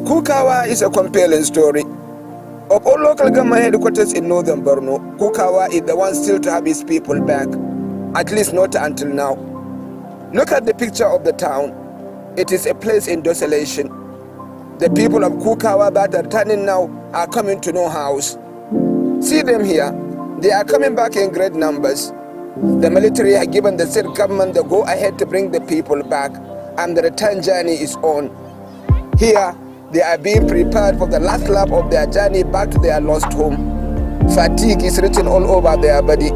Kukawa is a compelling story. Of all local government headquarters in northern Borno, Kukawa is the one still to have his people back, at least not until now. Look at the picture of the town. It is a place in desolation. The people of Kukawa that are turning now are coming to no house. See them here. They are coming back in great numbers. The military has given the state government the go-ahead to bring the people back, and the return journey is on. Here, they are being prepared for the last lap of their journey back to their lost home. Fatigue is written all over their body,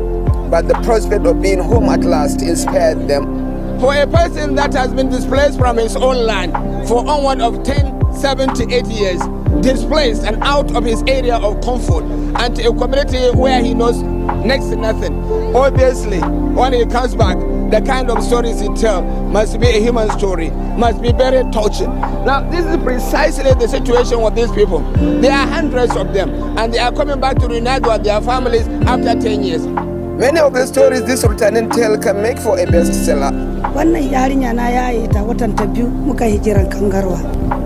but the prospect of being home at last inspired them. For a person that has been displaced from his own land for onward of 10, 7 to 8 years, displaced and out of his area of comfort, and to a community where he knows next to nothing, obviously, when he comes back, the kind of stories he tells must be a human story, must be very touching. Now, this is precisely the situation with these people. There are hundreds of them, and they are coming back to reunite with their families after 10 years. Many of the stories this returning tale can make for a bestseller.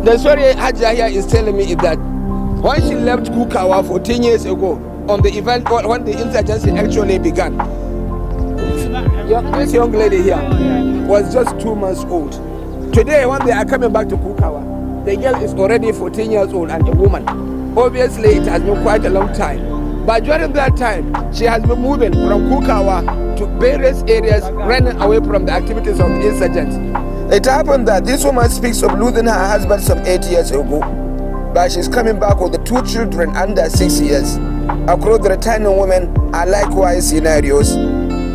The story Hajia here is telling me is that when she left Kukawa 14 years ago, on the event when the insurgency actually began, this young lady here was just 2 months old. Today, when they are coming back to Kukawa, the girl is already 14 years old and a woman. Obviously, it has been quite a long time. But during that time, she has been moving from Kukawa to various areas, running away from the activities of the insurgents. It happened that this woman speaks of losing her husband some 8 years ago, but she's coming back with the 2 children under 6 years. Across the returning women are likewise scenarios,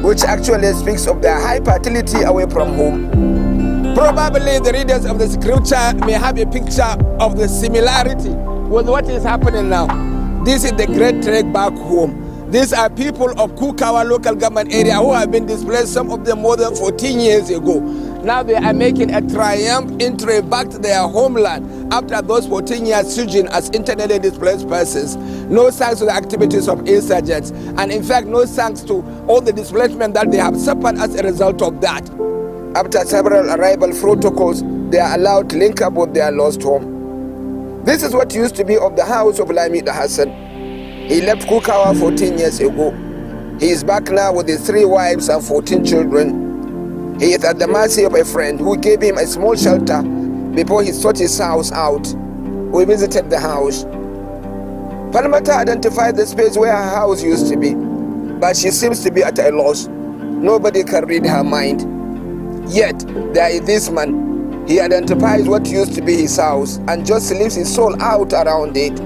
which actually speaks of their high fertility away from home. Probably the readers of the scripture may have a picture of the similarity with what is happening now. This is the great trek back home. These are people of Kukawa local government area who have been displaced, some of them more than 14 years ago. Now they are making a triumph entry back to their homeland after those 14 years sojourn as internally displaced persons. No thanks to the activities of insurgents, and in fact no thanks to all the displacement that they have suffered as a result of that. After several arrival protocols, they are allowed to link up with their lost home. This is what used to be of the house of Lamida Hassan. He left Kukawa 14 years ago. He is back now with his 3 wives and 14 children. He is at the mercy of a friend who gave him a small shelter before he sought his house out. We visited the house. Palmata identified the space where her house used to be, but she seems to be at a loss. Nobody can read her mind. Yet, there is this man. He identifies what used to be his house and just leaves his soul out around it.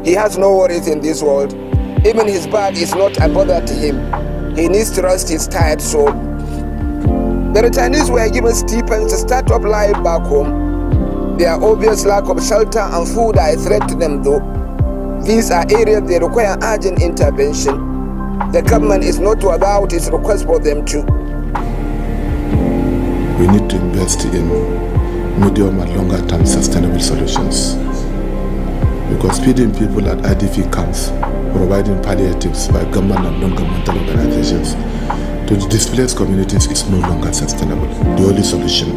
He has no worries in this world. Even his bag is not a bother to him. He needs to rest his tired soul. The returnees were given stipends to start up life back home. Their obvious lack of shelter and food are a threat to them though. These are areas that require urgent intervention. The government is not without its request for them too. We need to invest in medium and longer term sustainable solutions. Because feeding people at IDP camps, providing palliatives by government and non-governmental organizations to the displaced communities is no longer sustainable. The only solution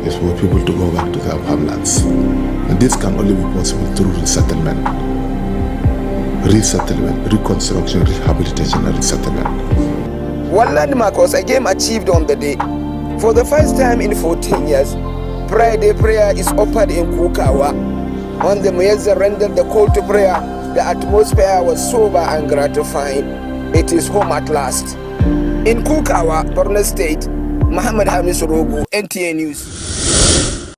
is for people to go back to their homelands. And this can only be possible through resettlement, reconstruction, rehabilitation, and resettlement. One landmark was again achieved on the day. For the first time in 14 years, Friday prayer is offered in Kukawa. When the Muezzin rendered the call to prayer, the atmosphere was sober and gratifying. It is home at last. In Kukawa, Borno State, Muhammad Hamis Rogu, NTA News.